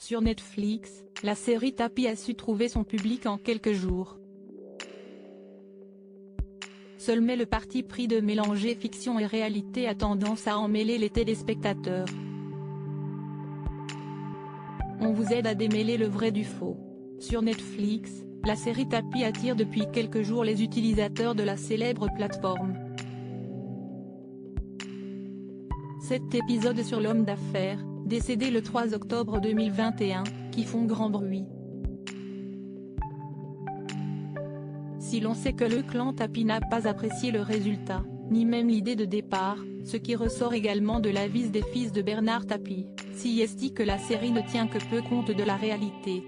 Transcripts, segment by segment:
Sur Netflix, la série Tapis a su trouver son public en quelques jours. Seul mais le parti pris de mélanger fiction et réalité a tendance à emmêler les téléspectateurs. On vous aide à démêler le vrai du faux. Sur Netflix, la série Tapis attire depuis quelques jours les utilisateurs de la célèbre plateforme. 7 épisodes sur l'homme d'affaires, décédé le 3 octobre 2021, qui font grand bruit. Si l'on sait que le clan Tapis n'a pas apprécié le résultat, ni même l'idée de départ, ce qui ressort également de l'avis des fils de Bernard Tapis, si est que la série ne tient que peu compte de la réalité.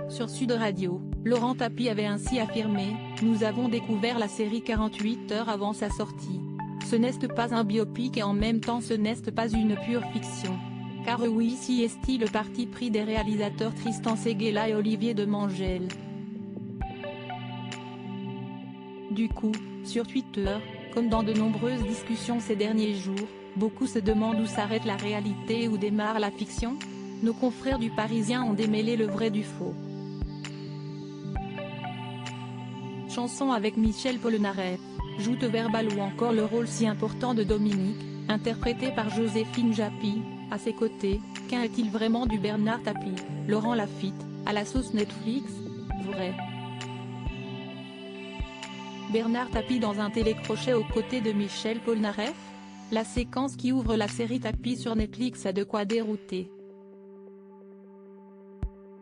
Sur Sud Radio, Laurent Tapis avait ainsi affirmé « Nous avons découvert la série 48 heures avant sa sortie. Ce n'est pas un biopic et en même temps ce n'est pas une pure fiction. Car oui si est le parti pris des réalisateurs Tristan Seguela et Olivier Demangel. » Du coup, sur Twitter, comme dans de nombreuses discussions ces derniers jours, beaucoup se demandent où s'arrête la réalité et où démarre la fiction. Nos confrères du Parisien ont démêlé le vrai du faux. Chanson avec Michel Polnareff, joute verbale ou encore le rôle si important de Dominique, interprété par Joséphine Japy, à ses côtés, qu'un est-il vraiment du Bernard Tapis, Laurent Lafitte, à la sauce Netflix, vrai. Bernard Tapis dans un télécrochet aux côtés de Michel Polnareff? La séquence qui ouvre la série Tapis sur Netflix a de quoi dérouter.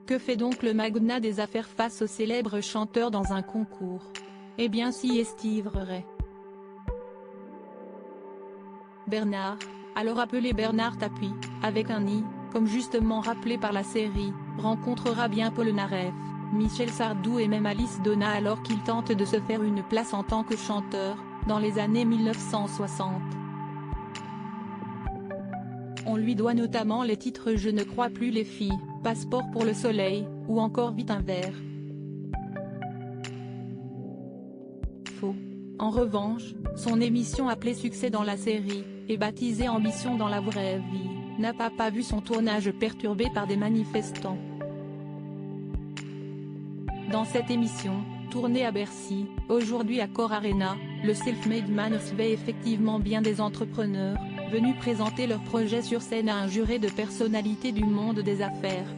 Que fait donc le magnat des affaires face au célèbre chanteur dans un concours? Eh bien si est vrai. Bernard, alors appelé Bernard Tapis, avec un i, comme justement rappelé par la série, rencontrera bien Polnareff, Michel Sardou et même Alice Donna alors qu'il tente de se faire une place en tant que chanteur, dans les années 1960. On lui doit notamment les titres Je ne crois plus les filles, Passeport pour le soleil, ou encore Vite un verre. Faux. En revanche, son émission appelée Succès dans la série, et baptisée Ambition dans la vraie vie, n'a pas vu son tournage perturbé par des manifestants. Dans cette émission, tournée à Bercy, aujourd'hui à Core Arena, le self-made man recevait effectivement bien des entrepreneurs, venus présenter leurs projets sur scène à un juré de personnalités du monde des affaires.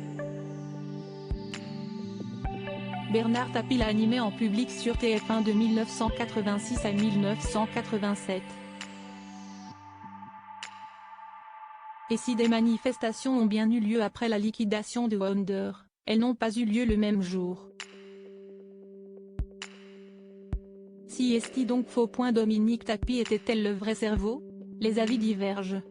Bernard Tapis l'a animé en public sur TF1 de 1986 à 1987. Et si des manifestations ont bien eu lieu après la liquidation de Wonder, elles n'ont pas eu lieu le même jour. Si est donc faux. Dominique Tapis était-elle le vrai cerveau? Les avis divergent.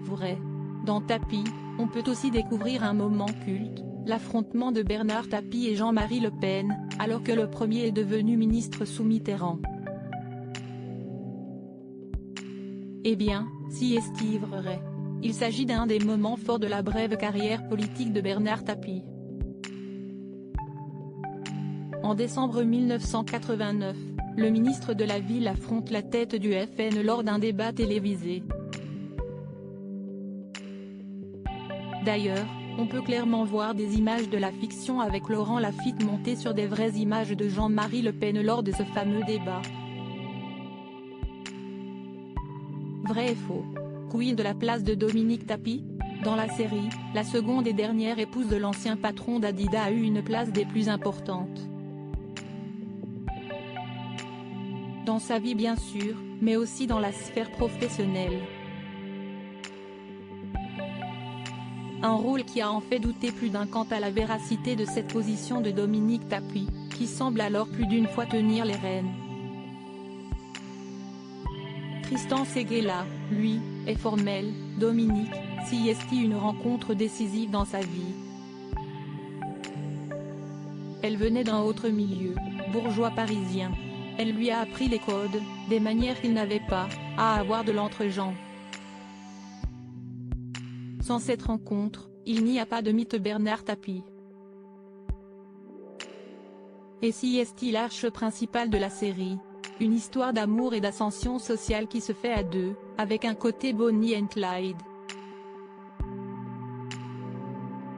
Vrai. Dans Tapis, on peut aussi découvrir un moment culte, l'affrontement de Bernard Tapis et Jean-Marie Le Pen, alors que le premier est devenu ministre sous Mitterrand. Eh bien, si est vrai. Il s'agit d'un des moments forts de la brève carrière politique de Bernard Tapis. En décembre 1989, le ministre de la Ville affronte la tête du FN lors d'un débat télévisé. D'ailleurs, on peut clairement voir des images de la fiction avec Laurent Lafitte montées sur des vraies images de Jean-Marie Le Pen lors de ce fameux débat. Vrai et faux. Quid de la place de Dominique Tapis? Dans la série, la seconde et dernière épouse de l'ancien patron d'Adidas a eu une place des plus importantes. Dans sa vie bien sûr, mais aussi dans la sphère professionnelle. Un rôle qui a en fait douté plus d'un quant à la véracité de cette position de Dominique Tapis, qui semble alors plus d'une fois tenir les rênes. Tristan Seguela, lui, est formel, Dominique, si est une rencontre décisive dans sa vie. Elle venait d'un autre milieu, bourgeois parisien. Elle lui a appris les codes, des manières qu'il n'avait pas, à avoir de l'entre-gens. Sans cette rencontre, il n'y a pas de mythe Bernard Tapis. Et si est l'arche principale de la série, une histoire d'amour et d'ascension sociale qui se fait à deux, avec un côté Bonnie and Clyde.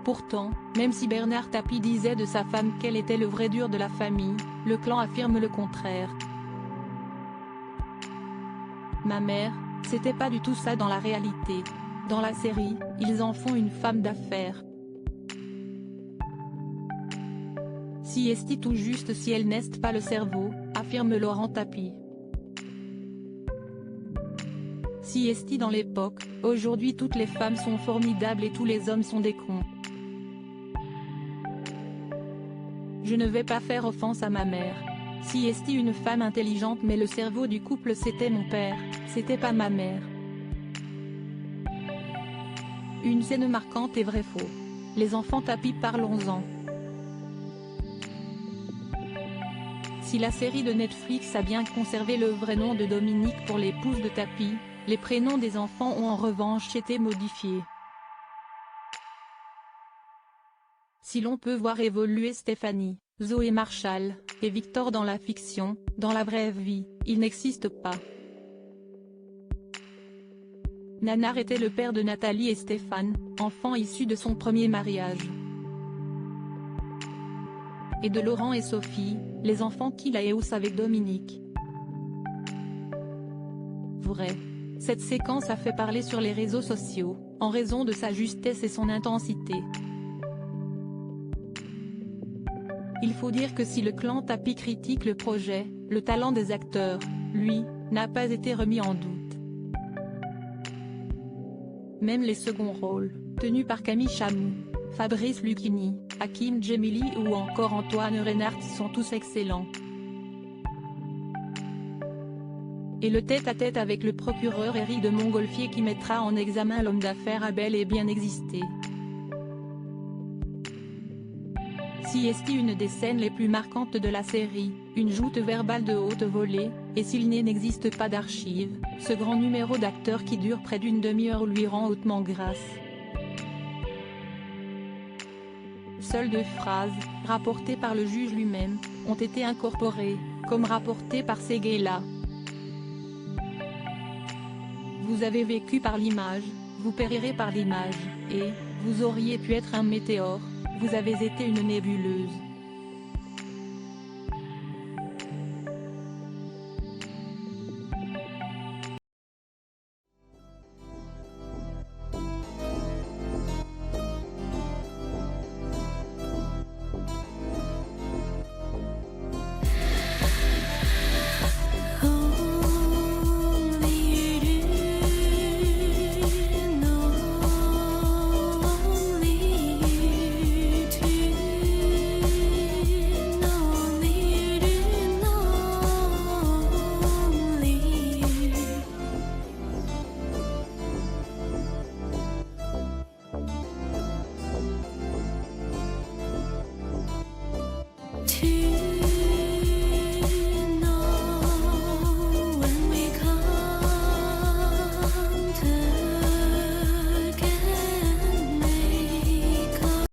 Pourtant, même si Bernard Tapie disait de sa femme qu'elle était le vrai dur de la famille, le clan affirme le contraire. Ma mère, c'était pas du tout ça dans la réalité. Dans la série, ils en font une femme d'affaires. Si est tout juste si elle n'est pas le cerveau, affirme Laurent Tapie. Si est dans l'époque, aujourd'hui toutes les femmes sont formidables et tous les hommes sont des cons. Je ne vais pas faire offense à ma mère. Si est une femme intelligente mais le cerveau du couple c'était mon père, c'était pas ma mère. Une scène marquante et vrai-faux. Les enfants Tapie parlons-en. Si la série de Netflix a bien conservé le vrai nom de Dominique pour l'épouse de Tapie, les prénoms des enfants ont en revanche été modifiés. Si l'on peut voir évoluer Stéphanie, Zoé Marshall, et Victor dans la fiction, dans la vraie vie, ils n'existent pas. Nanar était le père de Nathalie et Stéphane, enfants issus de son premier mariage. Et de Laurent et Sophie, les enfants qu'il a et avec Dominique. Vrai. Cette séquence a fait parler sur les réseaux sociaux, en raison de sa justesse et son intensité. Il faut dire que si le clan Tapie critique le projet, le talent des acteurs, lui, n'a pas été remis en doute. Même les seconds rôles, tenus par Camille Chamou, Fabrice Lucchini, Hakim Djemili ou encore Antoine Reinhardt sont tous excellents. Et le tête-à-tête avec le procureur Éric de Montgolfier qui mettra en examen l'homme d'affaires a bel et bien existé. Si est une des scènes les plus marquantes de la série, une joute verbale de haute volée, et s'il n'existe pas d'archives, ce grand numéro d'acteurs qui dure près d'une demi-heure lui rend hautement grâce. Seules 2 phrases, rapportées par le juge lui-même, ont été incorporées, comme rapporté par Séguéla. Vous avez vécu par l'image, vous périrez par l'image, et, vous auriez pu être un météore, vous avez été une nébuleuse.